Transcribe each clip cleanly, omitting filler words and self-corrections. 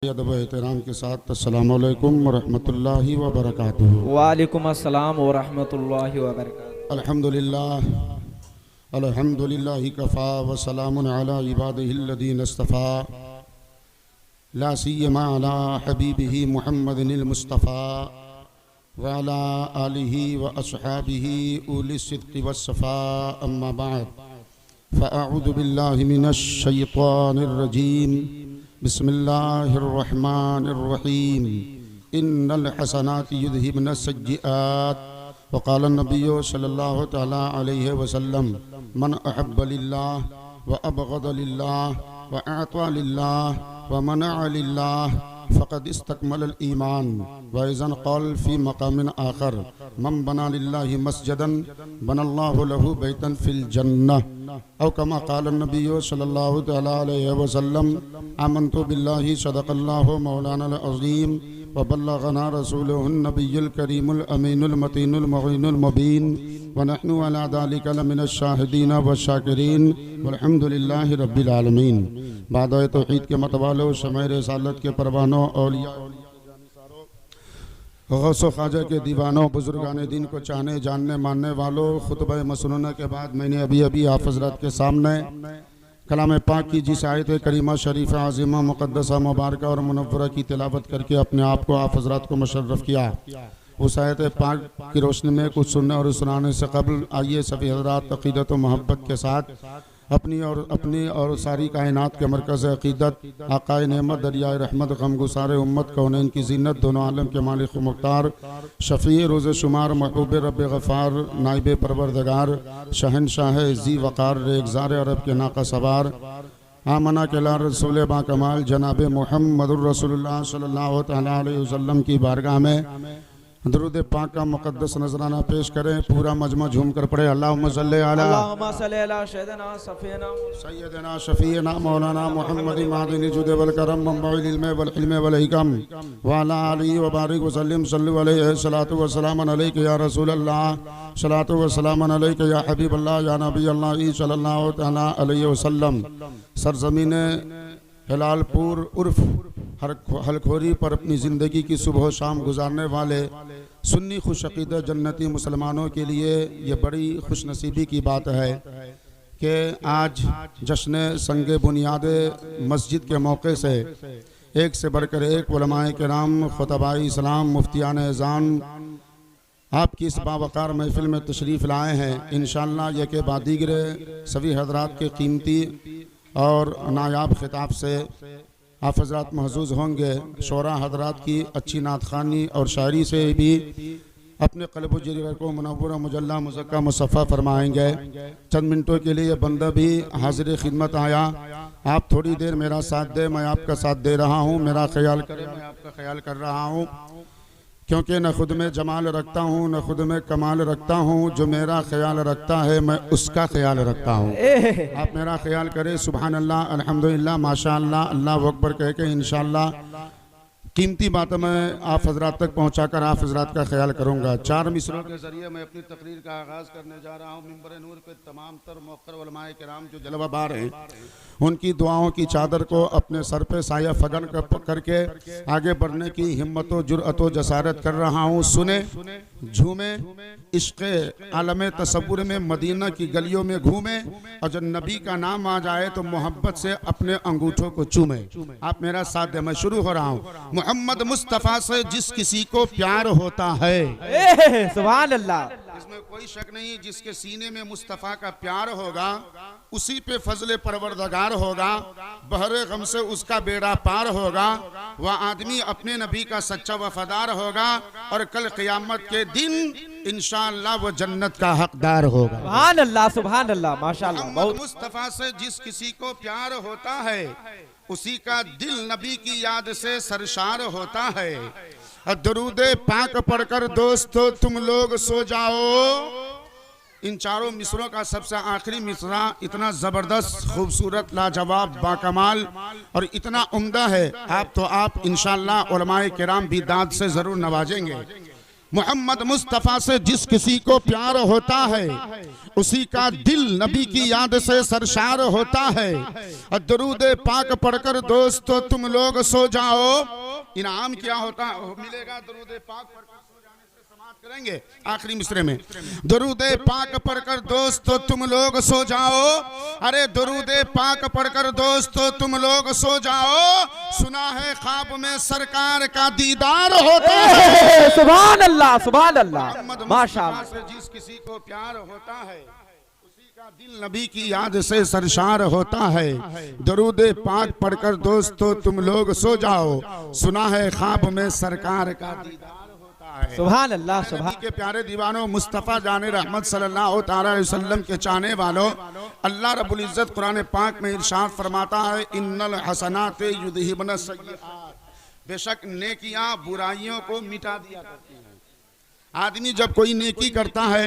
अदब एहतराम के साथ अस्सलामु अलैकुम वरहमतुल्लाहि वबरकातुहू। वालेकुम अस्सलाम वरहमतुल्लाहि वबरकातुहू। अल्हम्दुलिल्लाहि कफ़ा व सलामुन अला इबादिहिल्लज़ीना इस्तफ़ा ला सिय्यमा अला हबीबिही मुहम्मदिनिल मुस्तफ़ा व अला आलिही व अस्हाबिही उलिस सिद्क़ि वस्सफ़ा अम्मा बअद फ़अऊज़ु बिल्लाहि मिनश शैतानिर रजीम बिस्मिल्लाहिर्रहमानिर्रहीम इन्नल हसनाति युज़हिबुनस सय्यिआत वक़ाल नबिय्यु सल्लल्लाहु तआला अलैहि वसल्लम मन अहब्ब लिल्लाह व अबग़द लिल्लाह व अअता लिल्लाह व मनअ लिल्लाह फ़क़द इस्तकमलल ईमान व इज़न क़ाल फ़ी मक़ामिन आख़र मन बना लिल्लाहि मस्जिदन बनल्लाहु लहु बैतन फ़िल जन्नह औ कमा क़ाल नबिय्यु सल्लल्लाहु तआला अलैहि वसल्लम आमन्तु बिल्लाहि सदक़ल्लाहु मौलानल अज़ीम व बल्लग़ना रसूलुहुन नबिय्युल करीमुल अमीनुल मतीनुल मुईनुल मुबीन व नहनु अला ज़ालिका लमिनश शाहिदीन व शाकिरीन वल्हम्दुलिल्लाहि रब्बिल आलमीन। बाद तौहीद के मतवालो शमए रिसालत के परवानों औलिया गौसो ख्वाजा के दीवानों बुजुर्गान दीन को चाहने जानने मानने वालों, खुतबा मसनूना के बाद मैंने अभी आप हज़रात के सामने कलाम पाक की जिस आयत करीमा शरीफ आज़िमा मुक़द्दसा मुबारका और मुनव्वरा की तिलावत करके अपने आप को आप हज़रात को मुशर्रफ किया, उस आयत पाक की रोशनी में कुछ सुनने और सुनाने से कबल आइए सभी हज़रात अक़ीदत व मोहब्बत के साथ अपनी और सारी कायनात के मरकज़ अक़ीदत आक़ाए नेमत दरियाए रहमत गमगुसार उम्मत कौनैन की ज़ीनत दोनों आलम के मालिक मुख्तार शफ़ी रोज़ शुमार महबूब रब गफ़ार नाइब परवरदिगार शहनशाह ज़ी वक़ार रेगज़ार अरब के नाका सवार आमना के ला रसूल बाकमाल जनाब मुहम्मदुर रसूलुल्लाह सल्लल्लाहु तआला अलैहि वसल्लम की बारगाह में दरूद पाक का मुक़द्दस नजराना पेश करें। पूरा मजमा झूम कर पढ़े अल्लाहुम्मा सल्ली अला सय्यदना शफ़ीना मौलाना मुहम्मद मादिनी जुद वल करम मंबउल इल्म वल हिल्म वल हिकम व अला आलिहि व बारिक व सल्लिम सल्लु अलैहि सलातु व सलाम अलैका या रसूल अल्लाह सलातु व सलाम अलैका या हबीब अल्लाह या नबी अल्लाह सल्लल्लाहु तआला अलैहि वसल्लम। सरज़मीन हिलालपुर उर्फ हलखोरी पर अपनी ज़िंदगी की सुबह शाम गुजारने वाले सुन्नी खुश अक़ीदा जन्नती मुसलमानों के लिए ये बड़ी खुशनसीबी की बात है कि आज जश्न संगे बुनियाद मस्जिद के मौके से एक से बढ़कर एक उलमाए किराम खुतबाए इस्लाम मुफ्तियान एज़ान आपकी इस बावक़ार महफ़िल में तशरीफ़ लाए हैं। इंशाअल्लाह ये के बादीगर सभी हज़रात के कीमती और नायाब खिताब से आप हज़रात महजूज़ होंगे। शोरा हज़रात की अच्छी नात ख़ानी और शायरी से भी अपने क़ल्ब व जिगर को मुनव्वर मुजल्ला मुज़क्का मुसफ़्फ़ा फरमाएंगे। चंद मिनटों के लिए बंदा भी हाज़िर खिदमत आया, आप थोड़ी देर मेरा साथ दें, मैं आपका साथ दे रहा हूँ, मेरा ख्याल करें, मैं आपका ख्याल कर रहा हूँ, क्योंकि न खुद में जमाल रखता हूँ न खुद में कमाल रखता हूँ, जो मेरा ख्याल रखता है मैं उसका ख्याल रखता हूँ। आप मेरा ख्याल करें। सुभान अल्लाह, अल्हम्दुलिल्लाह, माशा अल्लाह, अल्लाह अकबर कह के इंशाअल्लाह कीमती बातें मैं आप हज़रात तक पहुँचाकर आप हज़रात का ख्याल करूँगा। चार मिसरों के ज़रिए मैं अपनी तकरीर का आगाज़ करने जा रहा हूँ। मिंबर नूर पे तमाम तर मौक़र उलमाए किराम जो जलवाबार हैं उनकी दुआओं की चादर को अपने सर पे साया फगन करके आगे बढ़ने की हिम्मत व जुर्अत व जसारत कर रहा हूँ। सुने, झूमे, इश्क़े आलम तसव्वुर में मदीना की गलियों में घूमे और जब नबी का नाम आ जाए तो मोहब्बत से अपने अंगूठों को चूमे। आप मेरा साथ दें, मैं शुरू हो रहा हूँ। मोहम्मद मुस्तफ़ा से जिस किसी को प्यार होता है, सुभान अल्लाह, इसमें कोई शक नहीं, जिसके सीने में मुस्तफ़ा का प्यार होगा उसी पे फजले परवरदिगार होगा, बहरे गम से उसका बेड़ा पार होगा, वह आदमी अपने नबी का सच्चा वफादार होगा और कल क़यामत के दिन इंशाअल्लाह वो जन्नत का हकदार होगा। सुभान अल्लाह, सुभान अल्लाह, माशाअल्लाह। मुस्तफ़ा से जिस किसी को प्यार होता है उसी का दिल नबी की याद से सरशार होता है। दरूद पाक पढ़कर दोस्तों तुम लोग सो जाओ। इन चारों मिसरों का सबसे आखिरी मिसरा इतना ज़बरदस्त, खूबसूरत, लाजवाब, बाकमाल और इतना उम्दा है, आप इंशाअल्लाह उलमाए किराम भी दाद से ज़रूर नवाजेंगे। मोहम्मद मुस्तफ़ा से जिस किसी को प्यार होता है उसी का दिल नबी की याद से सरशार होता है। और दरूद पाक पढ़कर दोस्तों तुम लोग सो जाओ। इनाम क्या होता मिलेगा दरूद पाक पढ़कर सो जाने से? समाप्त करेंगे आखिरी मिसरे में। दरूद पाक पढ़कर दोस्तों तुम लोग सो जाओ। अरे दरूद पाक पढ़कर दोस्तों तुम लोग सो जाओ। सुना है ख्वाब में सरकार का दीदार होता है। सुभान अल्लाह, सुभान अल्लाह, माशाअल्लाह। से जिस किसी को प्यार होता है उसी का दिल नबी की याद से सरशार होता है। दरूद पाक पढ़कर दोस्तों तुम लोग सो जाओ। सुना है ख्वाब में सरकार का दीदार होता है। सुभान अल्लाह, सुभान के प्यारे दीवानों, मुस्तफ़ा जाने रहमत सल्लल्लाहु अलैहि वसल्लम के चाहने वालों, अल्लाह रब्बुल इज्जत कुरान पाक में इरशाद फरमाता है, इन्नल हसनात युज़हिबन सय्यिआत, बेशक नेकियां बुराइयों को मिटा दिया करती हैं। आदमी जब कोई नेकी करता है,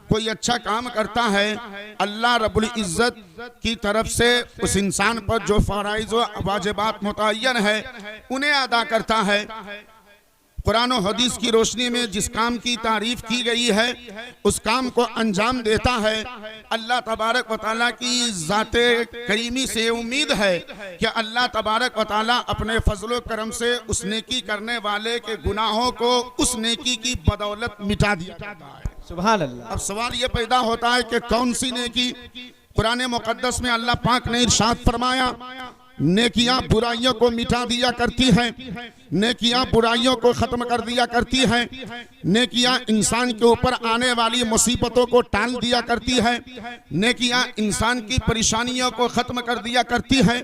कोई अच्छा काम करता है, अल्लाह रब्बुल इज्जत की तरफ से उस इंसान पर जो फराइज़ व वाजिबात मुतय्यन है उन्हें अदा करता है। कुरान और हदीस की रोशनी में जिस काम की तारीफ की गई है उस काम को अंजाम देता है। अल्लाह तबारक व तआला की ज़ाते करीमी से उम्मीद है कि अल्लाह तबारक व तआला अपने फजलो करम से उस नेकी करने वाले के गुनाहों को उस नेकी की बदौलत मिटा दिया जाता है। सुभान अल्लाह। अब सवाल ये पैदा होता है कि कौन सी नेकी? कुरान मुकद्दस में अल्लाह पाक ने इरशाद फरमाया, नेकियां बुराइयों को मिटा दिया करती हैं, नेकियां बुराइयों को खत्म कर दिया करती हैं, नेकियां इंसान के ऊपर आने वाली मुसीबतों को टाल दिया करती है, नेकियां इंसान की परेशानियों को खत्म कर दिया करती है।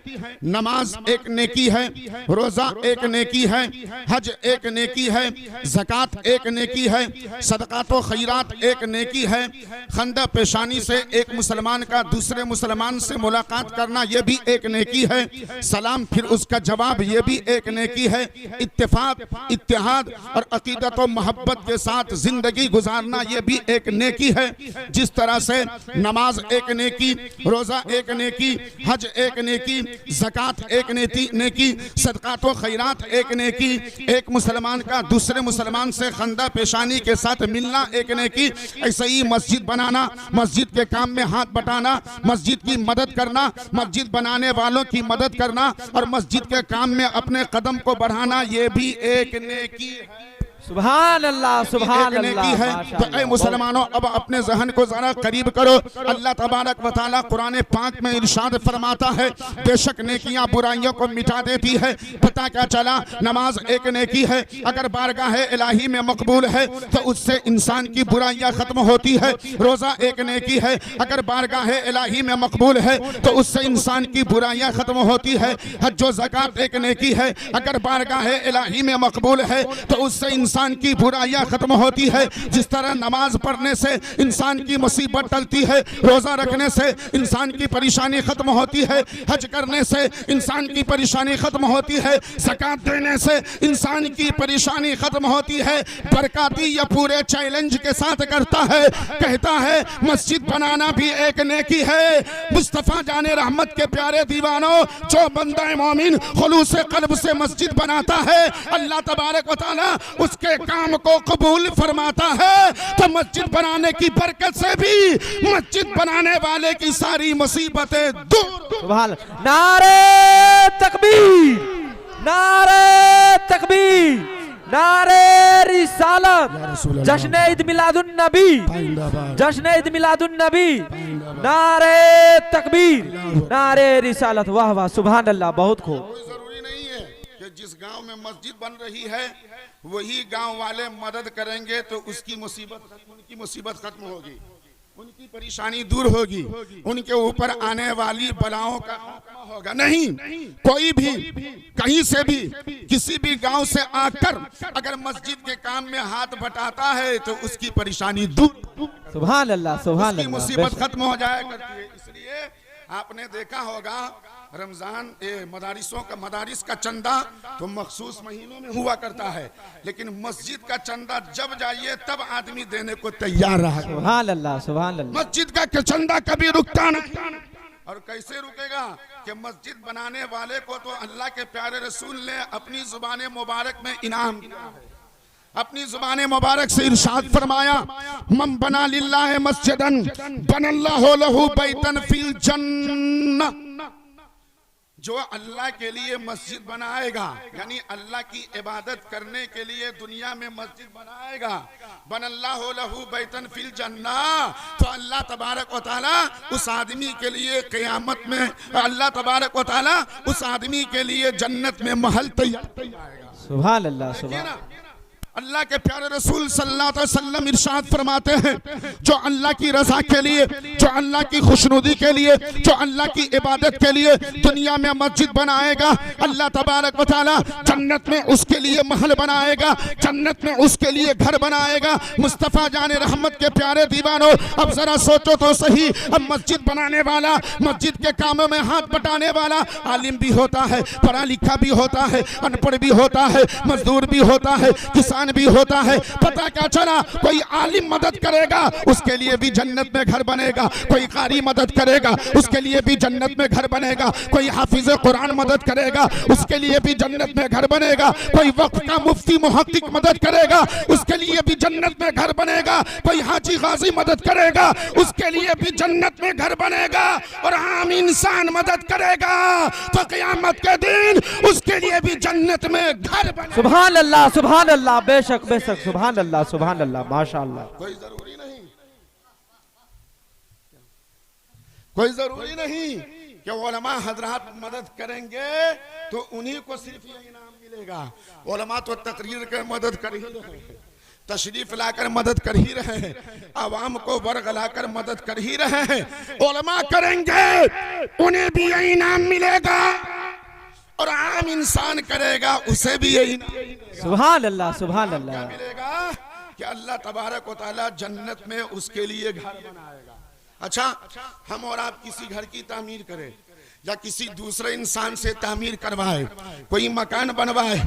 नमाज एक नेकी है, रोजा एक नेकी है, हज एक नेकी है, ज़कात एक नेकी है, सदक़ात व खैरात एक नेकी है, खंदा पेशानी से एक मुसलमान का दूसरे मुसलमान से मुलाकात करना यह भी एक नेकी है, सलाम फिर उसका जवाब ये भी एक नेकी है, इत्तेफाक इत्तेहाद और अकीदत और मोहब्बत के साथ जिंदगी गुजारना ये भी एक नेकी है। जिस तरह से नमाज एक नेकी, रोजा एक नेकी, हज एक नेकी, ज़कात एक नेकी, सदक़ात व खैरात एक नेकी, एक मुसलमान का दूसरे मुसलमान से खंदा पेशानी के साथ मिलना एक नेकी, ऐसे ही मस्जिद बनाना, मस्जिद के काम में हाथ बटाना, मस्जिद की मदद करना, मस्जिद बनाने वालों की मदद करना और मस्जिद के काम में अपने कदम को बढ़ाना ये भी एक नेकी है। सुभान अल्लाह, सुभान अल्लाह है। तो ऐ मुसलमानों, अब अपने जहन को जरा करीब करो। अल्लाह तबारक व तआला कुरान पाक में इरशाद फरमाता है, बेशक नेकियां बुराइयों को मिटा देती है। पता क्या चला? नमाज एक नेकी है, अगर बारगाह इलाही में मकबूल है तो उससे इंसान की बुराइयां खत्म होती है। रोजा एक नेकी है, अगर बारगाह इलाही में मकबूल है तो उससे इंसान की बुराइयां खत्म होती है। हज व ज़कात एक नेकी है, अगर बारगाह इलाही में मकबूल है तो उससे इंसान की बुराइयां खत्म होती है। जिस तरह नमाज पढ़ने से इंसान की मुसीबत टलती है, रोजा रखने से इंसान की परेशानी खत्म होती है, हज करने से इंसान की परेशानी खत्म होती है, ज़कात देने से इंसान की परेशानी खत्म होती है। बरकाती यह पूरे चैलेंज के साथ करता है, कहता है मस्जिद बनाना भी एक नेकी है। मुस्तफ़ा जाने रहमत के प्यारे दीवानों, जो बंदा मोमिन खुलूस क़ल्ब से मस्जिद बनाता है, अल्लाह तबारक व तआला उसके काम को कबूल फरमाता है। तो मस्जिद बनाने की बरकत से भी मस्जिद बनाने वाले की सारी मुसीबतें दूर। सुभान अल्लाह। नारे तकबीर, नारे तकबीर, नारे रिसालत, जश्न ईद मिलादुन नबी, जश्न ईद मिलादुन नबी, नारे तकबीर, नारे रिसालत। वाह वाह, सुभान अल्लाह, बहुत खूब। जरूरी नहीं है कि जिस गांव में मस्जिद बन रही है वही गांव वाले मदद करेंगे तो उनकी मुसीबत खत्म होगी, उनकी परेशानी दूर होगी, उनके ऊपर आने वाली बलाओं का खात्मा होगा। नहीं, कोई भी कहीं से भी किसी भी गांव से आकर अगर मस्जिद के काम में हाथ बटाता है तो उसकी परेशानी दूर, सुभान अल्लाह, सुभान अल्लाह, मुसीबत खत्म हो जाया करती है। इसलिए आपने देखा होगा रमजान मदारिस का चंदा तो मखसूस महीनों में हुआ करता है, लेकिन मस्जिद का चंदा जब जाइए तब आदमी देने को तैयार रहा। सुभान अल्लाह, सुभान अल्लाह। मस्जिद का चंदा कभी रुकता नहीं। और कैसे रुकेगा कि मस्जिद बनाने वाले को तो अल्लाह के प्यारे रसूल ने अपनी जुबान मुबारक में इनाम दिया है। अपनी जुबान मुबारक से इरशाद फरमाया, मन बना लिल्लाह मस्जिदन बनल्लाहु लहू बैतन फिल जन्नह। जो अल्लाह के लिए मस्जिद बनाएगा, यानी अल्लाह की इबादत करने के लिए दुनिया में मस्जिद बनाएगा, बनल्लाहु लहू बैतन फिल जन्नह, तो अल्लाह तबारक व तआला उस आदमी के लिए क़यामत में, अल्लाह तबारक व तआला उस आदमी के लिए जन्नत में महल तैयार करेगा। सुभान अल्लाह, सुभान अल्लाह के प्यारे रसूल सल्लल्लाहु अलैहि वसल्लम इरशाद फरमाते हैं, जो अल्लाह की रजा के लिए, जो अल्लाह की खुशनुदी के लिए, जो अल्लाह की इबादत के लिए दुनिया में मस्जिद बनाएगा, अल्लाह तबारक व तआला जन्नत में उसके लिए महल बनाएगा, जन्नत में उसके लिए घर बनाएगा। मुस्तफ़ा जाने रहमत के प्यारे दीवानों, अब जरा सोचो तो सही, अब मस्जिद बनाने वाला, मस्जिद के कामों में हाथ बटाने वाला आलिम भी होता है, पढ़ा लिखा भी होता है, अनपढ़ भी होता है, मजदूर भी होता है, किसान भी होता है। पता क्या चला, कोई आलिम मदद करेगा उसके लिए भी जन्नत में घर बनेगा, कोई कारी मदद करेगा उसके लिए भी जन्नत में घर बनेगा, कोई हाफिज कुरान मदद करेगा उसके लिए भी जन्नत में घर बनेगा, कोई वक्फ का मुफ्ती मुहक्किक मदद करेगा उसके लिए भी जन्नत में घर बनेगा, कोई हाजी गाजी मदद करेगा उसके लिए भी जन्नत में घर बनेगा, और आम इंसान मदद करेगा तो क़यामत के दिन उसके लिए भी जन्नत में घर बनेगा। सुभान अल्लाह, सुभान अल्लाह, बेशक बेशक, सुभान अल्लाह, सुभान अल्लाह, माशाअल्लाह। कोई जरूरी नहीं, कोई जरूरी नहीं कि उलमा हजरात मदद करेंगे तो उन्हीं को सिर्फ ये इनाम मिलेगा। उलमा तो तकरीर कर मदद कर ही रहे हैं, तशरीफ लाकर मदद कर ही रहे हैं, आवाम को वर्ग लाकर मदद कर ही रहे हैं। उलमा करेंगे उन्हें भी ये इनाम मिलेगा, और आम इंसान करेगा उसे भी यही सुभान अल्लाह, सुभान अल्लाह मिलेगा कि अल्लाह तबारक व तआला जन्नत में उसके लिए घर बनाएगा। अच्छा, हम और आप किसी घर की तामीर करें या किसी दूसरे इंसान से तामीर करवाए, कोई मकान बनवाए,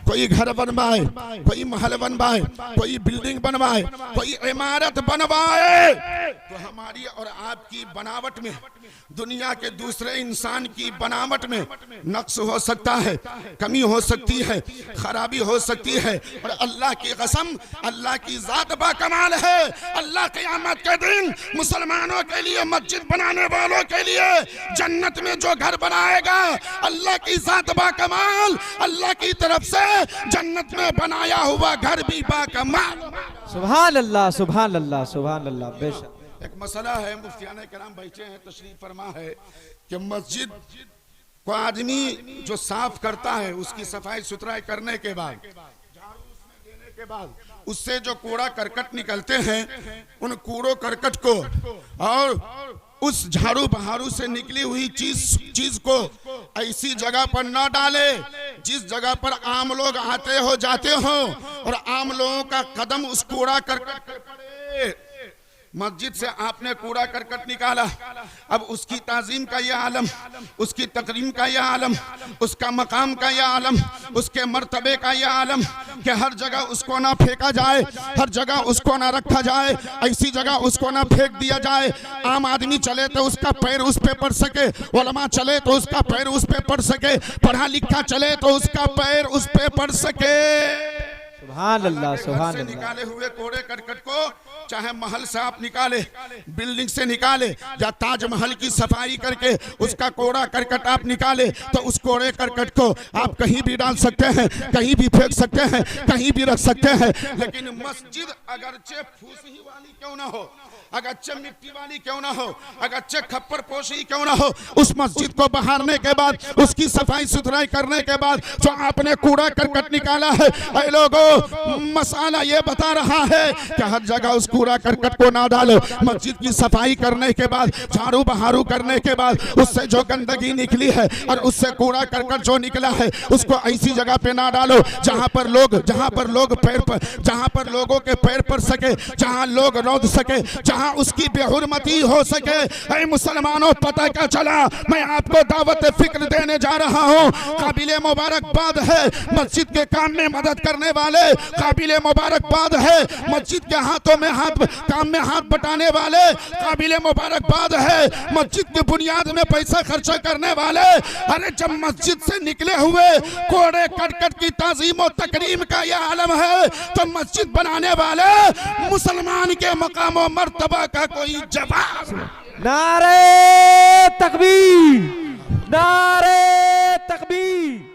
कोई घर बनवाए, कोई महल बनवाए, कोई बिल्डिंग बनवाए, कोई इमारत बनवाए, तो हमारी और आपकी बनावट में, दुनिया के दूसरे इंसान की बनावट में नक्स हो सकता है, कमी हो सकती है, खराबी हो सकती है, और अल्लाह की कसम, अल्लाह की जात बाकमाल है। अल्लाह क़यामत के दिन मुसलमानों के लिए, मस्जिद बनाने वालों के लिए जन्नत में जो घर बनाएगा, अल्लाह की जात बाकमाल, अल्लाह की तरफ से जन्नत में बनाया हुआ घर भी बाकमाल। सुभान अल्लाह, सुभान अल्लाह, सुभान अल्लाह, बेशक। एक मसला है, मुफ्तियाने कराम बैठे हैं, तशरीफ फरमा है कि मस्जिद को आदमी जो साफ करता है, उसकी सफाई सुथराई करने के बाद, झाड़ू उसमें देने के बाद, उससे जो कूड़ा करकट निकलते हैं, उन कूड़ो करकट को और उस झाड़ू बहारू से निकली हुई चीज को ऐसी जगह पर न डाले जिस जगह पर आम लोग आते हो जाते हो और आम लोगों का कदम उस कूड़ा करकट पर पड़े। मस्जिद से आपने कूड़ा करकट निकाला, अब उसकी ताजीम का यह आलम, उसकी तकरीम का यह आलम, उसका मकाम का यह आलम, उसके मर्तबे का यह आलम कि हर जगह उसको ना फेंका जाए, हर जगह उसको ना रखा जाए, ऐसी जगह उसको ना फेंक दिया जाए। आम आदमी चले तो उसका पैर उस पे पड़ सके, उलमा चले तो उसका पैर उस पे पड़ सके, पढ़ा लिखा चले तो उसका पैर उस पे पड़ सके। सुभान अल्लाह, सुभान अल्लाह। निकाले हुए कूड़े करकट को चाहे महल से आप निकाले, बिल्डिंग से निकाले, या ताजमहल की सफाई करके उसका कूड़ा करकट आप निकाले, तो उस कूड़े करकट को आप कहीं भी डाल सकते हैं, कहीं भी फेंक सकते हैं, कहीं भी रख सकते हैं। लेकिन मस्जिद अगरचे फूसी वाली क्यों ना हो, अगरचे मिट्टी वाली क्यों ना हो, अगरचे खप्पर पोशी क्यों ना हो, उस मस्जिद को बहारने के बाद, उसकी सफाई सुथराई करने के बाद जो आपने कूड़ा करकट निकाला है, ऐ लोगों, मसाला ये बता रहा है कि हर जगह उस कूड़ा करकट को ना डालो। मस्जिद की सफाई करने के बाद, झाड़ू बहारू करने के बाद, उससे जो गंदगी निकली है और उससे कूड़ा करकट जो निकला है, उसको ऐसी जगह पे ना डालो जहां पर लोग पैर पर, जहां पर लोगों के पैर पड़ सके, जहां लोग रौंद सके, जहां उसकी बेहुरमती हो सके। ऐ मुसलमानों, पता क्या चला, मैं आपको दावत फिक्र देने जा रहा हूं। काबिले मुबारकबाद है मस्जिद के काम में मदद करने वाले वाले काबिल मुबारकबाद है। मस्जिद के हाथों में हाथ, काम में हाथ बटाने वाले काबिल मुबारकबाद है। मस्जिद की बुनियाद में पैसा खर्चा करने वाले, अरे जब मस्जिद से निकले हुए कोड़े कटकट की ताजीम और तकरीम का यह आलम है, तो मस्जिद बनाने वाले मुसलमान के मकाम और मर्तबा का कोई जवाब। नारे तकबीर, नारे तकबीर।